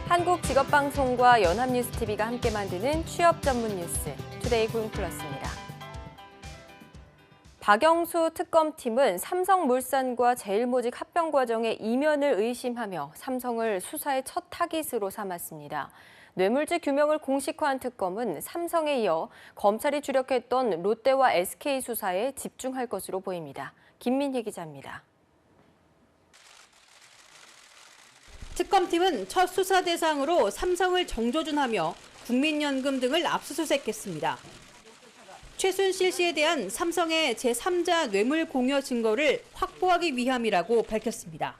한국직업방송과 연합뉴스TV가 함께 만드는 취업 전문 뉴스, 투데이 고용플러스입니다. 박영수 특검팀은 삼성물산과 제일모직 합병 과정의 이면을 의심하며 삼성을 수사의 첫 타깃으로 삼았습니다. 뇌물죄 규명을 공식화한 특검은 삼성에 이어 검찰이 주력했던 롯데와 SK 수사에 집중할 것으로 보입니다. 김민희 기자입니다. 특검팀은 첫 수사 대상으로 삼성을 정조준하며 국민연금 등을 압수수색했습니다. 최순실 씨에 대한 삼성의 제3자 뇌물 공여 증거를 확보하기 위함이라고 밝혔습니다.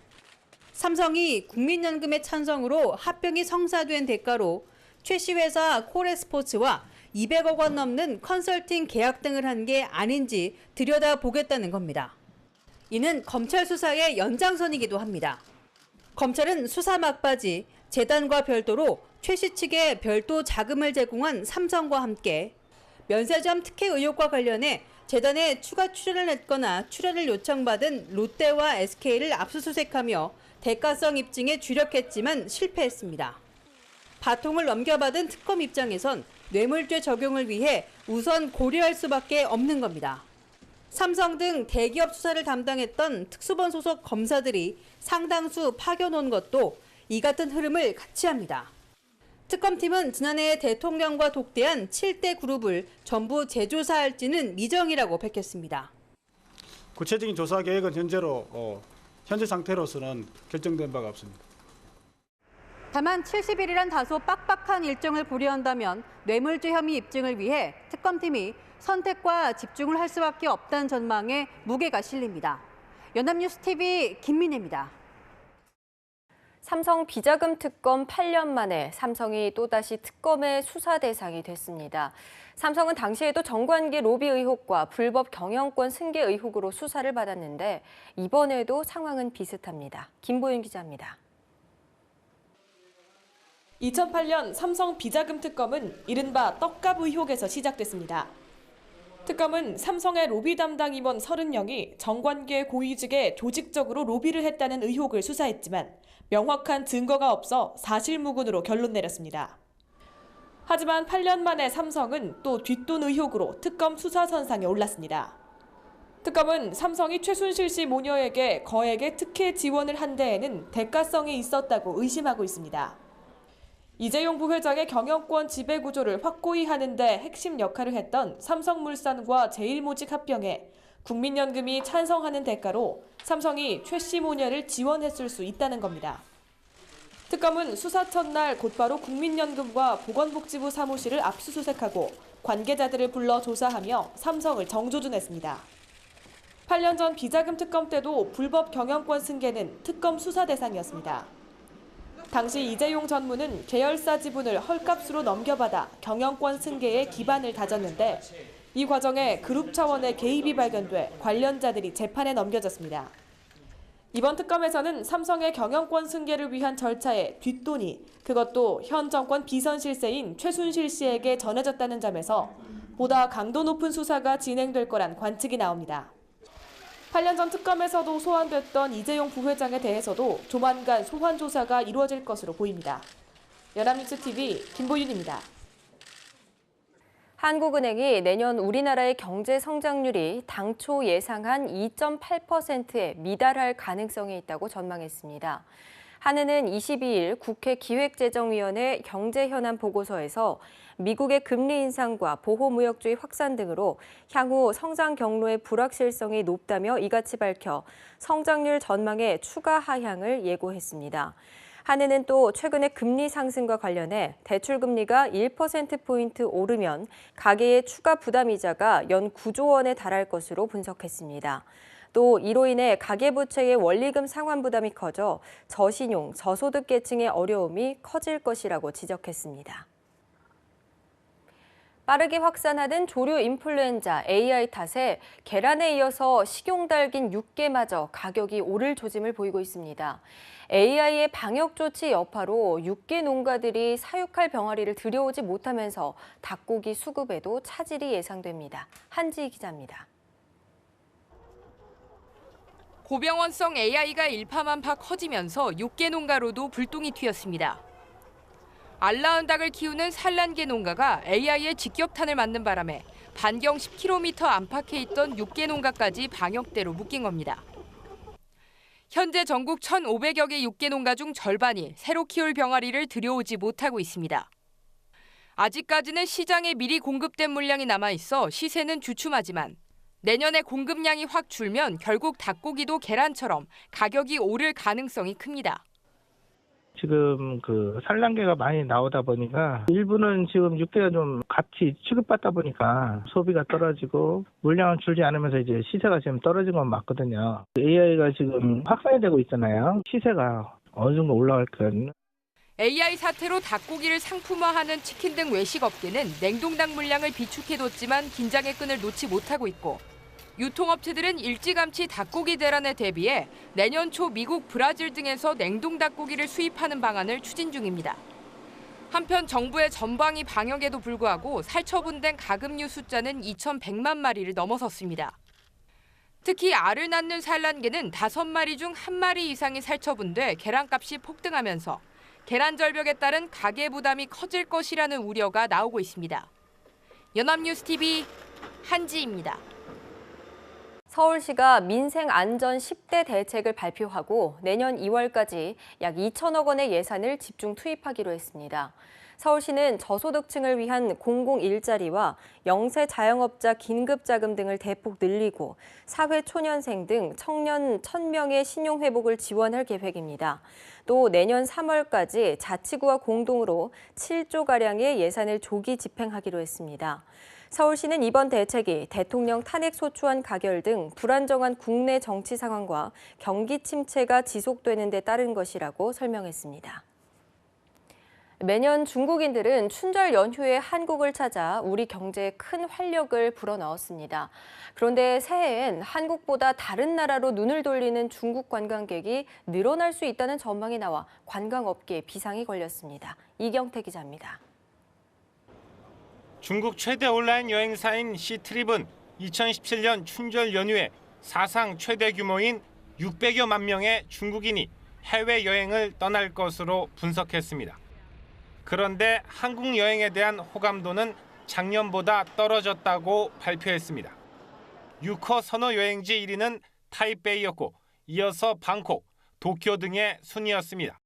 삼성이 국민연금의 찬성으로 합병이 성사된 대가로 최 씨 회사 코레스포츠와 200억 원 넘는 컨설팅 계약 등을 한 게 아닌지 들여다보겠다는 겁니다. 이는 검찰 수사의 연장선이기도 합니다. 검찰은 수사 막바지 재단과 별도로 최 씨 측에 별도 자금을 제공한 삼성과 함께 면세점 특혜 의혹과 관련해 재단에 추가 출연을 했거나 출연을 요청받은 롯데와 SK를 압수수색하며 대가성 입증에 주력했지만 실패했습니다. 바통을 넘겨받은 특검 입장에선 뇌물죄 적용을 위해 우선 고려할 수밖에 없는 겁니다. 삼성 등 대기업 수사를 담당했던 특수본 소속 검사들이 상당수 파견온 것도 이 같은 흐름을 같이 합니다. 특검팀은 지난해 대통령과 독대한 7대 그룹을 전부 재조사할지는 미정이라고 밝혔습니다. 구체적인 조사 계획은 현재 상태로서는 결정된 바가 없습니다. 다만 70일이란 다소 빡빡한 일정을 고려한다면 뇌물죄 혐의 입증을 위해 특검팀이 선택과 집중을 할 수밖에 없다는 전망에 무게가 실립니다. 연합뉴스TV 김민혜입니다. 삼성 비자금 특검 8년 만에 삼성이 또다시 특검의 수사 대상이 됐습니다. 삼성은 당시에도 정관계 로비 의혹과 불법 경영권 승계 의혹으로 수사를 받았는데 이번에도 상황은 비슷합니다. 김보윤 기자입니다. 2008년 삼성 비자금 특검은 이른바 떡값 의혹에서 시작됐습니다. 특검은 삼성의 로비 담당 임원 30명이 정관계 고위직에 조직적으로 로비를 했다는 의혹을 수사했지만 명확한 증거가 없어 사실무근으로 결론 내렸습니다. 하지만 8년 만에 삼성은 또 뒷돈 의혹으로 특검 수사선상에 올랐습니다. 특검은 삼성이 최순실 씨 모녀에게 거액의 특혜 지원을 한 데에는 대가성이 있었다고 의심하고 있습니다. 이재용 부회장의 경영권 지배구조를 확고히 하는 데 핵심 역할을 했던 삼성물산과 제일모직 합병에 국민연금이 찬성하는 대가로 삼성이 최 씨 모녀를 지원했을 수 있다는 겁니다. 특검은 수사 첫날 곧바로 국민연금과 보건복지부 사무실을 압수수색하고 관계자들을 불러 조사하며 삼성을 정조준했습니다. 8년 전 비자금 특검 때도 불법 경영권 승계는 특검 수사 대상이었습니다. 당시 이재용 전무는 계열사 지분을 헐값으로 넘겨받아 경영권 승계에 기반을 다졌는데 이 과정에 그룹 차원의 개입이 발견돼 관련자들이 재판에 넘겨졌습니다. 이번 특검에서는 삼성의 경영권 승계를 위한 절차에 뒷돈이 그것도 현 정권 비선 실세인 최순실 씨에게 전해졌다는 점에서 보다 강도 높은 수사가 진행될 거란 관측이 나옵니다. 8년 전 특검에서도 소환됐던 이재용 부회장에 대해서도 조만간 소환 조사가 이루어질 것으로 보입니다. 연합뉴스TV 김보윤입니다. 한국은행이 내년 우리나라의 경제 성장률이 당초 예상한 2.8%에 미달할 가능성이 있다고 전망했습니다. 한은은 22일 국회 기획재정위원회 경제현안 보고서에서 미국의 금리 인상과 보호무역주의 확산 등으로 향후 성장 경로의 불확실성이 높다며 이같이 밝혀 성장률 전망의 추가 하향을 예고했습니다. 한은은 또 최근의 금리 상승과 관련해 대출금리가 1%포인트 오르면 가계의 추가 부담이자가 연 9조 원에 달할 것으로 분석했습니다. 또 이로 인해 가계부채의 원리금 상환 부담이 커져 저신용, 저소득 계층의 어려움이 커질 것이라고 지적했습니다. 빠르게 확산하는 조류 인플루엔자 AI 탓에 계란에 이어서 식용달긴 육개마저 가격이 오를 조짐을 보이고 있습니다. AI의 방역 조치 여파로 육개 농가들이 사육할 병아리를 들여오지 못하면서 닭고기 수급에도 차질이 예상됩니다. 한지희 기자입니다. 고병원성 AI가 일파만파 커지면서 육개 농가로도 불똥이 튀었습니다. 알 낳은 닭을 키우는 산란계 농가가 AI의 직격탄을 맞는 바람에 반경 10km 안팎에 있던 6개 농가까지 방역대로 묶인 겁니다. 현재 전국 1,500여 개 6개 농가 중 절반이 새로 키울 병아리를 들여오지 못하고 있습니다. 아직까지는 시장에 미리 공급된 물량이 남아있어 시세는 주춤하지만 내년에 공급량이 확 줄면 결국 닭고기도 계란처럼 가격이 오를 가능성이 큽니다. 지금 산란계가 많이 나오다 보니까 일부는 지금 육계가 좀 같이 취급받다 보니까 소비가 떨어지고 물량은 줄지 않으면서 이제 시세가 지금 떨어진 건 맞거든요. AI가 지금 확산이 되고 있잖아요. 시세가 어느 정도 올라갈 건. AI 사태로 닭고기를 상품화하는 치킨 등 외식업계는 냉동닭 물량을 비축해뒀지만 긴장의 끈을 놓지 못하고 있고 유통업체들은 일찌감치 닭고기 대란에 대비해 내년 초 미국, 브라질 등에서 냉동 닭고기를 수입하는 방안을 추진 중입니다. 한편 정부의 전방위 방역에도 불구하고 살처분된 가금류 숫자는 2,100만 마리를 넘어섰습니다. 특히 알을 낳는 산란계는 5마리 중 1마리 이상이 살처분돼 계란값이 폭등하면서 계란 절벽에 따른 가계 부담이 커질 것이라는 우려가 나오고 있습니다. 연합뉴스TV 한지입니다. 서울시가 민생안전 10대 대책을 발표하고 내년 2월까지 약 2천억 원의 예산을 집중 투입하기로 했습니다. 서울시는 저소득층을 위한 공공 일자리와 영세 자영업자 긴급자금 등을 대폭 늘리고 사회초년생 등 청년 1,000명의 신용회복을 지원할 계획입니다. 또 내년 3월까지 자치구와 공동으로 7조가량의 예산을 조기 집행하기로 했습니다. 서울시는 이번 대책이 대통령 탄핵 소추안 가결 등 불안정한 국내 정치 상황과 경기 침체가 지속되는 데 따른 것이라고 설명했습니다. 매년 중국인들은 춘절 연휴에 한국을 찾아 우리 경제에 큰 활력을 불어넣었습니다. 그런데 새해엔 한국보다 다른 나라로 눈을 돌리는 중국 관광객이 늘어날 수 있다는 전망이 나와 관광업계에 비상이 걸렸습니다. 이경태 기자입니다. 중국 최대 온라인 여행사인 시트립은 2017년 춘절 연휴에 사상 최대 규모인 600여만 명의 중국인이 해외여행을 떠날 것으로 분석했습니다. 그런데 한국 여행에 대한 호감도는 작년보다 떨어졌다고 발표했습니다. 6호 선호 여행지 1위는 타이베이였고 이어서 방콕, 도쿄 등의 순이었습니다.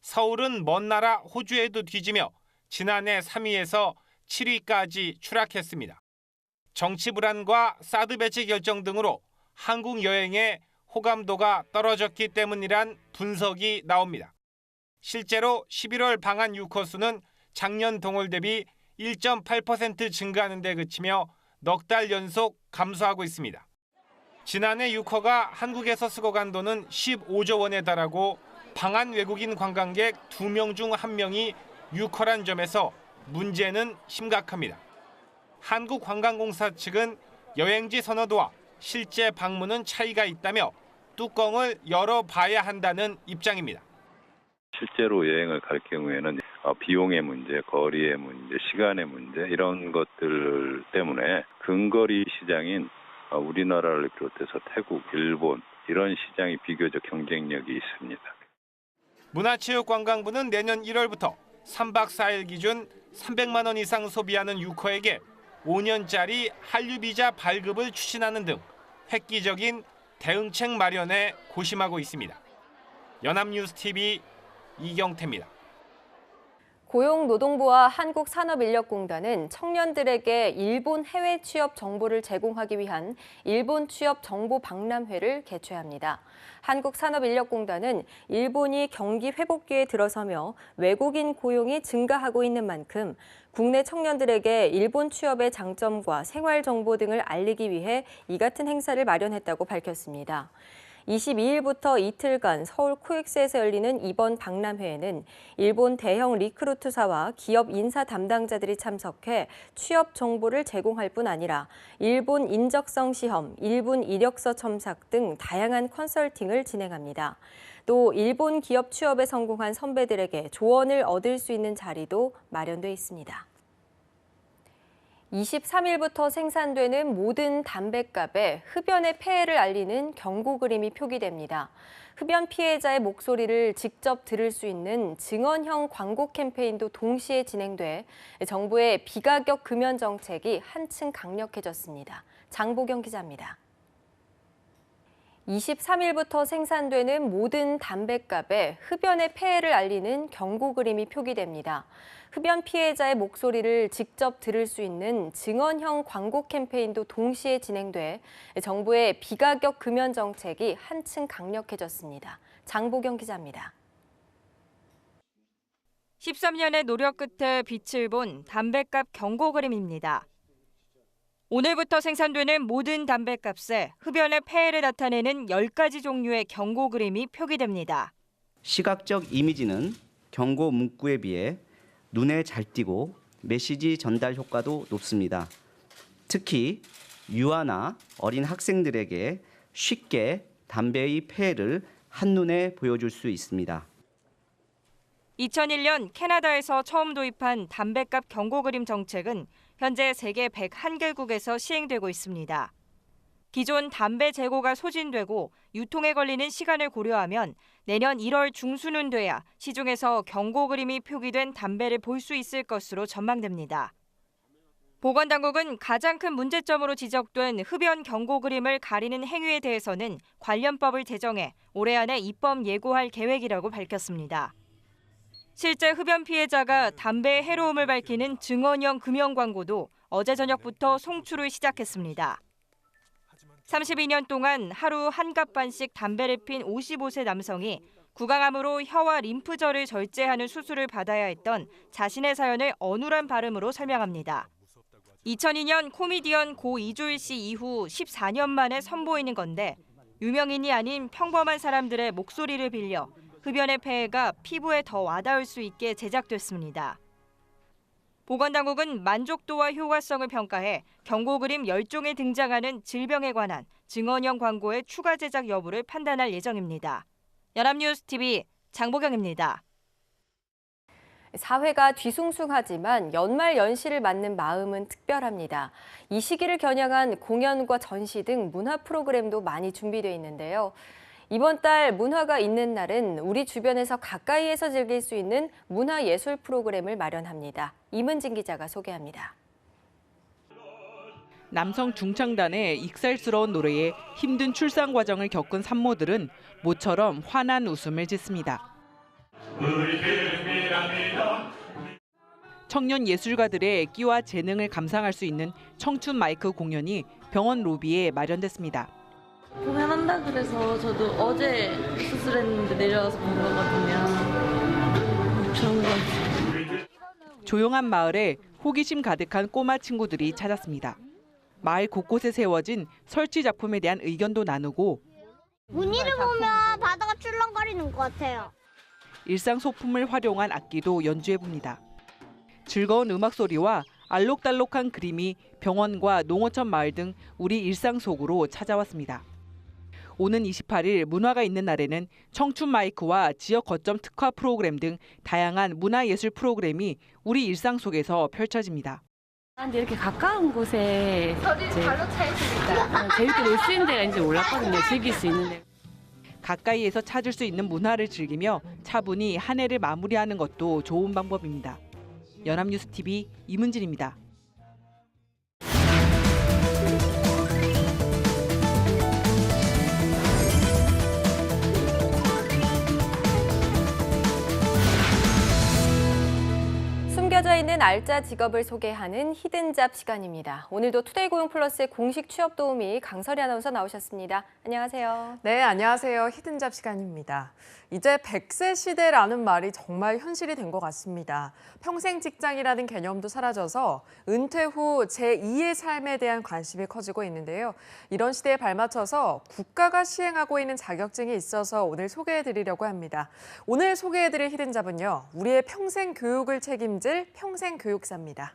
서울은 먼 나라 호주에도 뒤지며 지난해 3위에서 7위까지 추락했습니다. 정치 불안과 사드 배치 결정 등으로 한국 여행의 호감도가 떨어졌기 때문이란 분석이 나옵니다. 실제로 11월 방한 6호 수는 작년 동월 대비 1.8% 증가하는 데 그치며 넉 달 연속 감소하고 있습니다. 지난해 6호가 한국에서 쓰고 간 돈은 15조 원에 달하고 방한 외국인 관광객 2명 중 1명이 6호란 점에서 문제는 심각합니다. 한국관광공사 측은 여행지 선호도와 실제 방문은 차이가 있다며 뚜껑을 열어봐야 한다는 입장입니다. 실제로 여행을 갈 경우에는 비용의 문제, 거리의 문제, 시간의 문제 이런 것들 때문에 근거리 시장인 우리나라를 비롯해서 태국, 일본 이런 시장이 비교적 경쟁력이 있습니다. 문화체육관광부는 내년 1월부터 3박 4일 기준 300만 원 이상 소비하는 유커에게 5년짜리 한류비자 발급을 추진하는 등 획기적인 대응책 마련에 고심하고 있습니다. 연합뉴스TV 이경태입니다. 고용노동부와 한국산업인력공단은 청년들에게 일본 해외 취업 정보를 제공하기 위한 일본 취업 정보 박람회를 개최합니다. 한국산업인력공단은 일본이 경기 회복기에 들어서며 외국인 고용이 증가하고 있는 만큼 국내 청년들에게 일본 취업의 장점과 생활 정보 등을 알리기 위해 이 같은 행사를 마련했다고 밝혔습니다. 22일부터 이틀간 서울 코엑스에서 열리는 이번 박람회에는 일본 대형 리크루트사와 기업 인사 담당자들이 참석해 취업 정보를 제공할 뿐 아니라 일본 인적성 시험, 일본 이력서 첨삭 등 다양한 컨설팅을 진행합니다. 또 일본 기업 취업에 성공한 선배들에게 조언을 얻을 수 있는 자리도 마련돼 있습니다. 23일부터 생산되는 모든 담뱃값에 흡연의 폐해를 알리는 경고 그림이 표기됩니다. 흡연 피해자의 목소리를 직접 들을 수 있는 증언형 광고 캠페인도 동시에 진행돼 정부의 비가격 금연 정책이 한층 강력해졌습니다. 장보경 기자입니다. 23일부터 생산되는 모든 담뱃값에 흡연의 폐해를 알리는 경고 그림이 표기됩니다. 흡연 피해자의 목소리를 직접 들을 수 있는 증언형 광고 캠페인도 동시에 진행돼 정부의 비가격 금연 정책이 한층 강력해졌습니다. 장보경 기자입니다. 13년의 노력 끝에 빛을 본 담뱃값 경고 그림입니다. 오늘부터 생산되는 모든 담뱃값에 흡연의 폐해를 나타내는 10가지 종류의 경고 그림이 표기됩니다. 시각적 이미지는 경고 문구에 비해 눈에 잘 띄고 메시지 전달 효과도 높습니다. 특히 유아나 어린 학생들에게 쉽게 담배의 폐해를 한눈에 보여줄 수 있습니다. 2001년 캐나다에서 처음 도입한 담뱃값 경고 그림 정책은 현재 세계 101개국에서 시행되고 있습니다. 기존 담배 재고가 소진되고 유통에 걸리는 시간을 고려하면 내년 1월 중순은 돼야 시중에서 경고 그림이 표기된 담배를 볼 수 있을 것으로 전망됩니다. 보건당국은 가장 큰 문제점으로 지적된 흡연 경고 그림을 가리는 행위에 대해서는 관련법을 제정해 올해 안에 입법 예고할 계획이라고 밝혔습니다. 실제 흡연 피해자가 담배의 해로움을 밝히는 증언형 금연 광고도 어제 저녁부터 송출을 시작했습니다. 32년 동안 하루 한 갑 반씩 담배를 핀 55세 남성이 구강암으로 혀와 림프절을 절제하는 수술을 받아야 했던 자신의 사연을 어눌한 발음으로 설명합니다. 2002년 코미디언 고 이주일 씨 이후 14년 만에 선보이는 건데 유명인이 아닌 평범한 사람들의 목소리를 빌려 흡연의 폐해가 피부에 더 와닿을 수 있게 제작됐습니다. 보건당국은 만족도와 효과성을 평가해 경고 그림 10종에 등장하는 질병에 관한 증언형 광고의 추가 제작 여부를 판단할 예정입니다. 연합뉴스TV 장보경입니다. 사회가 뒤숭숭하지만 연말 연시를 맞는 마음은 특별합니다. 이 시기를 겨냥한 공연과 전시 등 문화 프로그램도 많이 준비되어 있는데요. 이번 달 문화가 있는 날은 우리 주변에서 가까이에서 즐길 수 있는 문화예술 프로그램을 마련합니다. 임은진 기자가 소개합니다. 남성 중창단의 익살스러운 노래에 힘든 출산 과정을 겪은 산모들은 모처럼 환한 웃음을 짓습니다. 청년 예술가들의 끼와 재능을 감상할 수 있는 청춘 마이크 공연이 병원 로비에 마련됐습니다. 공연한다 그래서 저도 어제 수술했는데 내려와서 본 거거든요. 좋은 것 같아요. 조용한 마을에 호기심 가득한 꼬마 친구들이 찾았습니다. 마을 곳곳에 세워진 설치 작품에 대한 의견도 나누고 무늬를 보면 바다가 출렁거리는 것 같아요. 일상 소품을 활용한 악기도 연주해봅니다. 즐거운 음악 소리와 알록달록한 그림이 병원과 농어촌 마을 등 우리 일상 속으로 찾아왔습니다. 오는 28일 문화가 있는 날에는 청춘 마이크와 지역 거점 특화 프로그램 등 다양한 문화예술 프로그램이 우리 일상 속에서 펼쳐집니다. 이렇게 가까운 곳에 재밌게 놀 수 있는 데가 있는지 몰랐거든요. 즐길 수 있는 데. 가까이에서 찾을 수 있는 문화를 즐기며 차분히 한 해를 마무리하는 것도 좋은 방법입니다. 연합뉴스TV 임은진입니다. 숨겨져 있는 알짜 직업을 소개하는 히든잡 시간입니다. 오늘도 투데이 고용 플러스의 공식 취업 도우미 강설희 아나운서 나오셨습니다. 안녕하세요. 네, 안녕하세요. 히든잡 시간입니다. 이제 100세 시대라는 말이 정말 현실이 된 것 같습니다. 평생 직장이라는 개념도 사라져서 은퇴 후 제2의 삶에 대한 관심이 커지고 있는데요. 이런 시대에 발맞춰서 국가가 시행하고 있는 자격증이 있어서 오늘 소개해드리려고 합니다. 오늘 소개해드릴 히든잡은요, 우리의 평생 교육을 책임질 평생교육사입니다.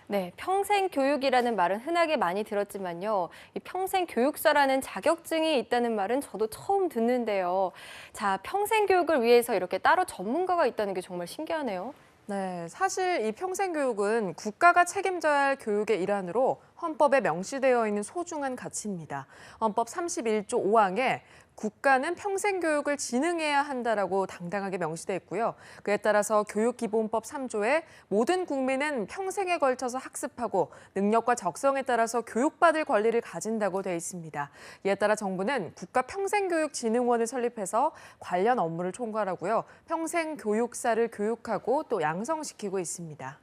네, 평생교육이라는 말은 흔하게 많이 들었지만요. 이 평생교육사라는 자격증이 있다는 말은 저도 처음 듣는데요. 자, 평생교육을 위해서 이렇게 따로 전문가가 있다는 게 정말 신기하네요. 네, 사실 이 평생교육은 국가가 책임져야 할 교육의 일환으로 헌법에 명시되어 있는 소중한 가치입니다. 헌법 31조 5항에 국가는 평생교육을 진흥해야 한다라고 당당하게 명시돼 있고요. 그에 따라서 교육기본법 3조에 모든 국민은 평생에 걸쳐서 학습하고 능력과 적성에 따라서 교육받을 권리를 가진다고 되어 있습니다. 이에 따라 정부는 국가평생교육진흥원을 설립해서 관련 업무를 총괄하고요. 평생교육사를 교육하고 또 양성시키고 있습니다.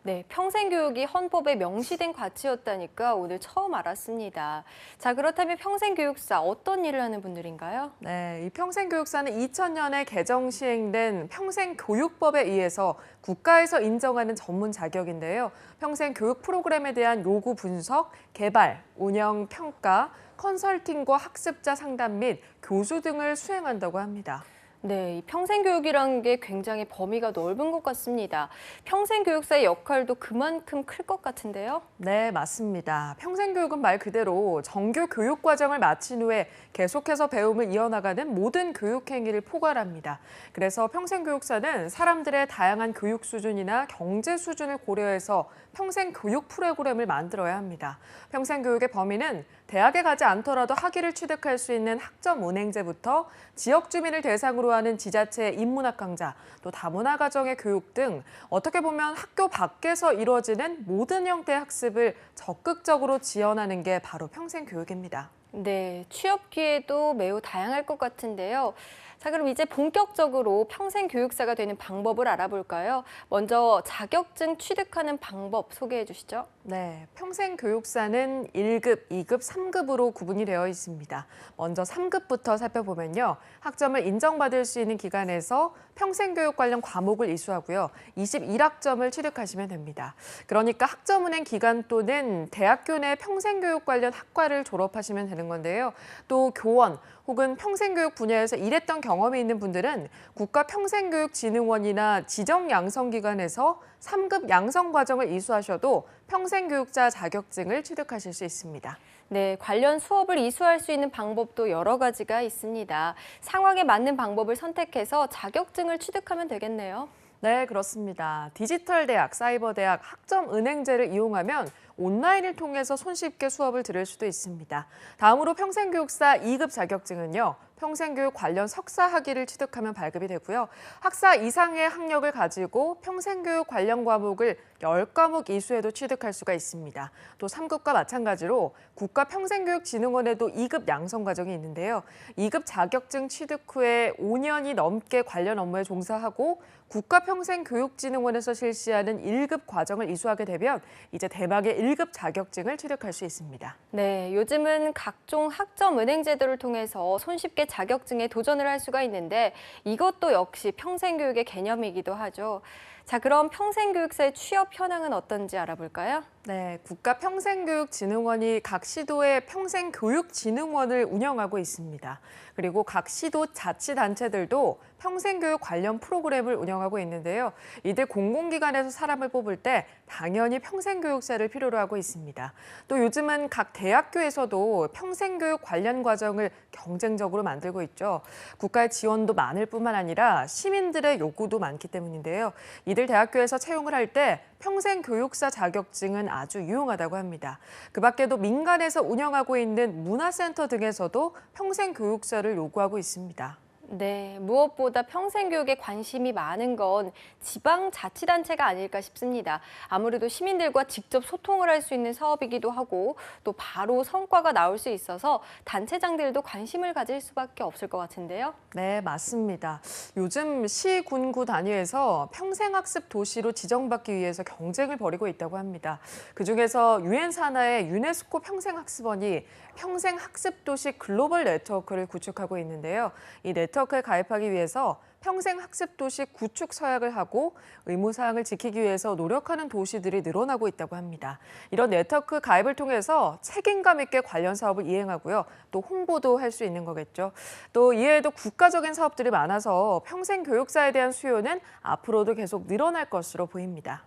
네, 평생교육이 헌법에 명시된 가치였다니까 오늘 처음 알았습니다. 자, 그렇다면 평생교육사 어떤 일을 하는 분들인가요? 네, 이 평생교육사는 2000년에 개정 시행된 평생교육법에 의해서 국가에서 인정하는 전문 자격인데요. 평생교육 프로그램에 대한 요구 분석, 개발, 운영, 평가, 컨설팅과 학습자 상담 및 교수 등을 수행한다고 합니다. 네, 이 평생교육이라는 게 굉장히 범위가 넓은 것 같습니다. 평생교육사의 역할도 그만큼 클 것 같은데요? 네, 맞습니다. 평생교육은 말 그대로 정규 교육 과정을 마친 후에 계속해서 배움을 이어나가는 모든 교육 행위를 포괄합니다. 그래서 평생교육사는 사람들의 다양한 교육 수준이나 경제 수준을 고려해서 평생교육 프로그램을 만들어야 합니다. 평생교육의 범위는 대학에 가지 않더라도 학위를 취득할 수 있는 학점 운행제부터 지역 주민을 대상으로 하는 지자체 인문학 강좌, 또 다문화 가정의 교육 등 어떻게 보면 학교 밖에서 이루어지는 모든 형태의 학습을 적극적으로 지원하는 게 바로 평생교육입니다. 네, 취업 기회도 매우 다양할 것 같은데요. 자, 그럼 이제 본격적으로 평생교육사가 되는 방법을 알아볼까요? 먼저 자격증 취득하는 방법 소개해 주시죠. 네, 평생교육사는 1급, 2급, 3급으로 구분이 되어 있습니다. 먼저 3급부터 살펴보면요. 학점을 인정받을 수 있는 기관에서 평생교육 관련 과목을 이수하고요. 21학점을 취득하시면 됩니다. 그러니까 학점 운행 기간 또는 대학교 내 평생교육 관련 학과를 졸업하시면 되는 건데요. 또 교원 혹은 평생교육 분야에서 일했던 경험이 있는 분들은 국가평생교육진흥원이나 지정양성기관에서 3급 양성과정을 이수하셔도 평생교육자 자격증을 취득하실 수 있습니다. 네, 관련 수업을 이수할 수 있는 방법도 여러 가지가 있습니다. 상황에 맞는 방법을 선택해서 자격증을 취득하면 되겠네요. 네, 그렇습니다. 디지털 대학, 사이버 대학, 학점 은행제를 이용하면 온라인을 통해서 손쉽게 수업을 들을 수도 있습니다. 다음으로 평생교육사 2급 자격증은요. 평생교육 관련 석사 학위를 취득하면 발급이 되고요. 학사 이상의 학력을 가지고 평생교육 관련 과목을 10과목 이수해도 취득할 수가 있습니다. 또 3급과 마찬가지로 국가평생교육진흥원에도 2급 양성 과정이 있는데요. 2급 자격증 취득 후에 5년이 넘게 관련 업무에 종사하고 국가평생교육진흥원에서 실시하는 1급 과정을 이수하게 되면 이제 대박의 1급 자격증을 취득할 수 있습니다. 네, 요즘은 각종 학점 은행 제도를 통해서 손쉽게 자격증에 도전을 할 수가 있는데 이것도 역시 평생교육의 개념이기도 하죠. 자, 그럼 평생교육사의 취업 현황은 어떤지 알아볼까요? 네, 국가평생교육진흥원이 각 시도의 평생교육진흥원을 운영하고 있습니다. 그리고 각 시도 자치단체들도 평생교육 관련 프로그램을 운영하고 있는데요. 이들 공공기관에서 사람을 뽑을 때 당연히 평생교육사를 필요로 하고 있습니다. 또 요즘은 각 대학교에서도 평생교육 관련 과정을 경쟁적으로 만들고 있죠. 국가의 지원도 많을 뿐만 아니라 시민들의 요구도 많기 때문인데요. 이들 대학교에서 채용을 할 때 평생교육사 자격증은 아주 유용하다고 합니다. 그 밖에도 민간에서 운영하고 있는 문화센터 등에서도 평생교육사를 요구하고 있습니다. 네, 무엇보다 평생교육에 관심이 많은 건 지방자치단체가 아닐까 싶습니다. 아무래도 시민들과 직접 소통을 할 수 있는 사업이기도 하고 또 바로 성과가 나올 수 있어서 단체장들도 관심을 가질 수밖에 없을 것 같은데요. 네, 맞습니다. 요즘 시, 군, 구 단위에서 평생학습 도시로 지정받기 위해서 경쟁을 벌이고 있다고 합니다. 그중에서 유엔 산하의 유네스코 평생학습원이 평생학습도시 글로벌 네트워크를 구축하고 있는데요. 이 네트워크에 가입하기 위해서 평생학습도시 구축 서약을 하고 의무사항을 지키기 위해서 노력하는 도시들이 늘어나고 있다고 합니다. 이런 네트워크 가입을 통해서 책임감 있게 관련 사업을 이행하고요. 또 홍보도 할 수 있는 거겠죠. 또 이외에도 국가적인 사업들이 많아서 평생교육사에 대한 수요는 앞으로도 계속 늘어날 것으로 보입니다.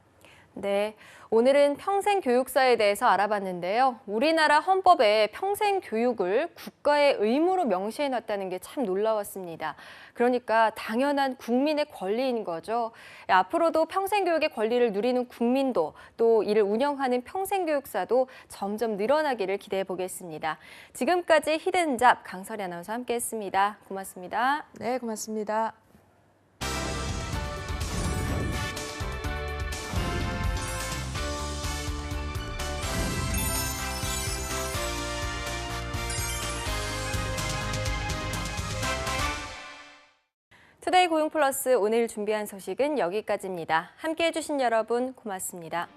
네, 오늘은 평생교육사에 대해서 알아봤는데요. 우리나라 헌법에 평생교육을 국가의 의무로 명시해놨다는 게 참 놀라웠습니다. 그러니까 당연한 국민의 권리인 거죠. 앞으로도 평생교육의 권리를 누리는 국민도 또 이를 운영하는 평생교육사도 점점 늘어나기를 기대해 보겠습니다. 지금까지 히든잡 강설이 아나운서 함께했습니다. 고맙습니다. 네, 고맙습니다. 투데이 고용플러스 오늘 준비한 소식은 여기까지입니다. 함께해 주신 여러분 고맙습니다.